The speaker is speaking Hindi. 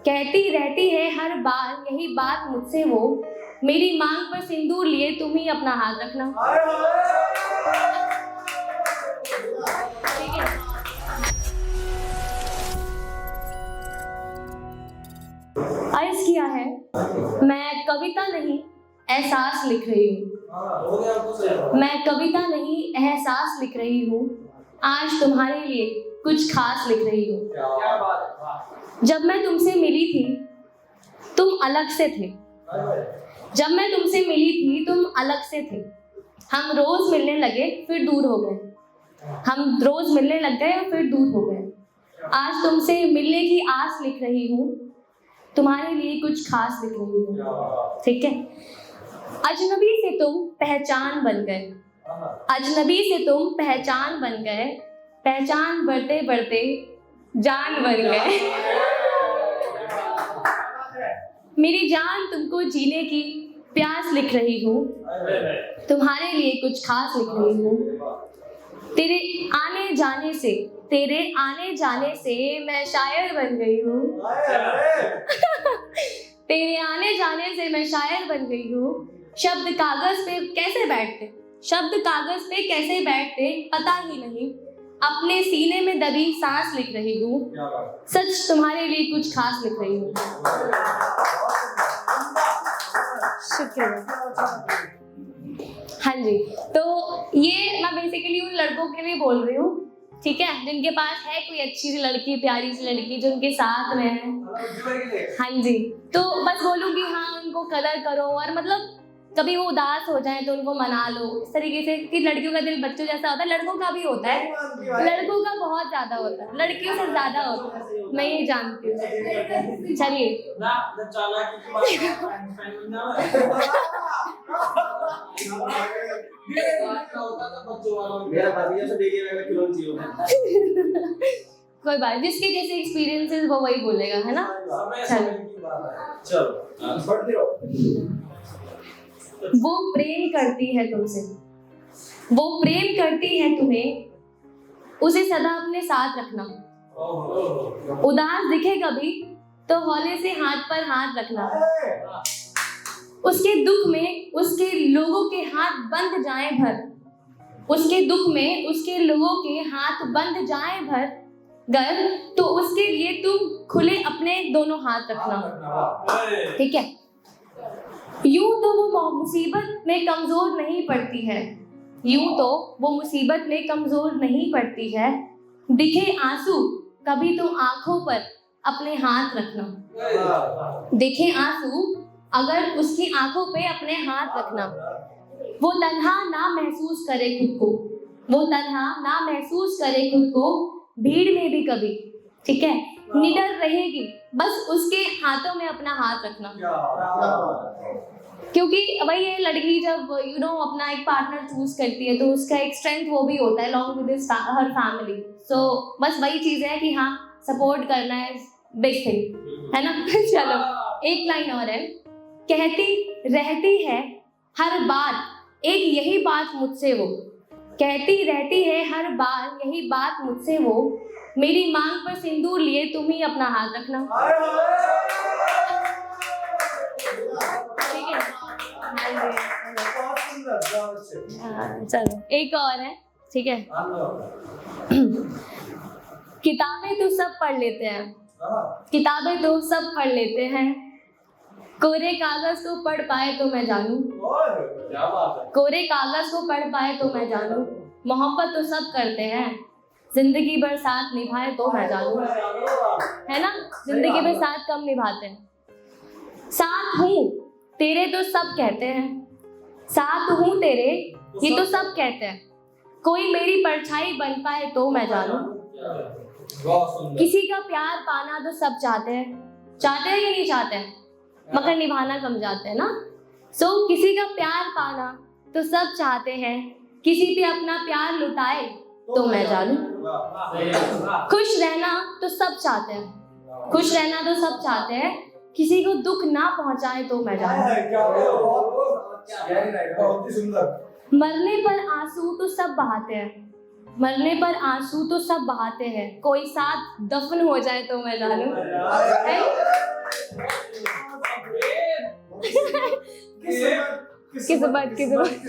कहती रहती है हर बार यही बात मुझसे वो, मेरी मांग पर सिंदूर लिए तुम ही अपना हाथ रखना। ठीक है। अर्ज किया है, मैं कविता नहीं एहसास लिख रही हूँ। मैं कविता नहीं एहसास लिख रही हूँ, आज तुम्हारे लिए कुछ खास लिख रही हूँ। जब मैं तुमसे मिली थी तुम अलग से थे। जब मैं तुमसे मिली थी तुम अलग से थे। हम रोज मिलने लगे फिर दूर हो गए। हम रोज मिलने लग गए और फिर दूर हो गए। आज तुमसे मिलने की आस लिख रही हूँ, तुम्हारे लिए कुछ खास लिख रही हूँ। ठीक है। अजनबी से तुम पहचान बन गए। अजनबी से तुम पहचान बन गए। पहचान बढ़ते बढ़ते जान बन गए। मेरी जान तुमको जीने की प्यास लिख रही हूँ, तुम्हारे लिए कुछ खास लिख रही हूँ। तेरे आने जाने से मैं शायर बन गई हूँ। तेरे आने जाने से मैं शायर बन गई हूँ। शब्द कागज पे कैसे बैठते पता ही नहीं। अपने सीने में दबी सांस लिख रही हूँ, सच तुम्हारे लिए कुछ खास लिख रही हूँ। शुक्रिया। हाँ जी, तो ये मैं बेसिकली उन लड़कों के लिए बोल रही हूँ, ठीक है, जिनके पास है कोई अच्छी सी लड़की, प्यारी सी लड़की जो उनके साथ में है। हाँ जी, तो बस बोलूँगी हाँ उनको कदर करो, और मतलब कभी वो उदास हो जाए तो उनको मना लो इस तरीके से कि लड़कियों का दिल बच्चों जैसा होता है, लड़कों का भी होता है, लड़कों का बहुत ज्यादा होता है, लड़कियों से ज्यादा होता है, मैं ये जानती हूँ। चलिए कोई बात, जिसके जैसे एक्सपीरियंसेस वो वही बोलेगा, है ना। चलो। वो प्रेम करती है तुमसे, वो प्रेम करती है तुम्हें, उसे सदा अपने साथ रखना। उदास दिखे कभी तो हौले से हाथ पर हाथ रखना। उसके दुख में उसके लोगों के हाथ बंद जाए भर, उसके दुख में उसके लोगों के हाथ बंद जाए भर गर, तो उसके लिए तुम खुले अपने दोनों हाथ रखना। ठीक है। यूं तो वो मुसीबत में कमजोर नहीं पड़ती है, यूं तो वो मुसीबत में कमजोर नहीं पड़ती है। दिखे आंसू कभी तो आंखों पर अपने हाथ रखना। दिखे आंसू अगर उसकी आंखों पे अपने हाथ रखना। वो तन्हा ना महसूस करे खुद को, वो तन्हा ना महसूस करे खुद को भीड़ में भी कभी। ठीक है, निडर रहेगी बस उसके हाथों में अपना हाथ रखना। क्योंकि भाई ये लड़की जब अपना एक पार्टनर चूज करती है तो उसका एक स्ट्रेंथ वो भी होता है लॉन्ग विद हर फैमिली। सो बस वही चीज है कि हाँ सपोर्ट करना है, बिग थिंग, है ना। चलो एक लाइन और है। कहती रहती है हर बार एक यही बात मुझसे वो, कहती रहती है हर बार यही बात मुझसे वो, मेरी मांग पर सिंदूर लिए तुम ही अपना हाथ रखना। ठीक है। चलो एक और है, ठीक है। किताबें तो सब पढ़ लेते हैं, किताबें तो सब पढ़ लेते हैं, कोरे कागज को पढ़ पाए तो मैं जानूं, कोरे कागज को पढ़ पाए तो मैं जानूं, मोहब्बत तो सब करते हैं, जिंदगी भर साथ निभाए तो मैं जानूं, है ना। जिंदगी भर साथ कम निभाते हैं। साथ हूँ तेरे तो सब कहते हैं, साथ हूँ तेरे ये तो सब कहते हैं, कोई मेरी परछाई बन पाए तो मैं जानूं। किसी का प्यार पाना तो सब चाहते हैं, चाहते हैं या नहीं चाहते हैं, मगर निभाना कम जाते हैं ना। सो किसी का प्यार पाना तो सब चाहते हैं, किसी पे अपना प्यार लुटाए तो मैं जानूं। खुश रहना तो सब चाहते हैं, खुश रहना तो सब चाहते हैं, किसी को दुख ना पहुंचाए तो मैं जानूं। मरने पर आंसू तो सब बहाते हैं, मरने पर आंसू तो सब बहाते हैं, कोई साथ दफन हो जाए तो मैं जानूं। किस बात की जरूरत?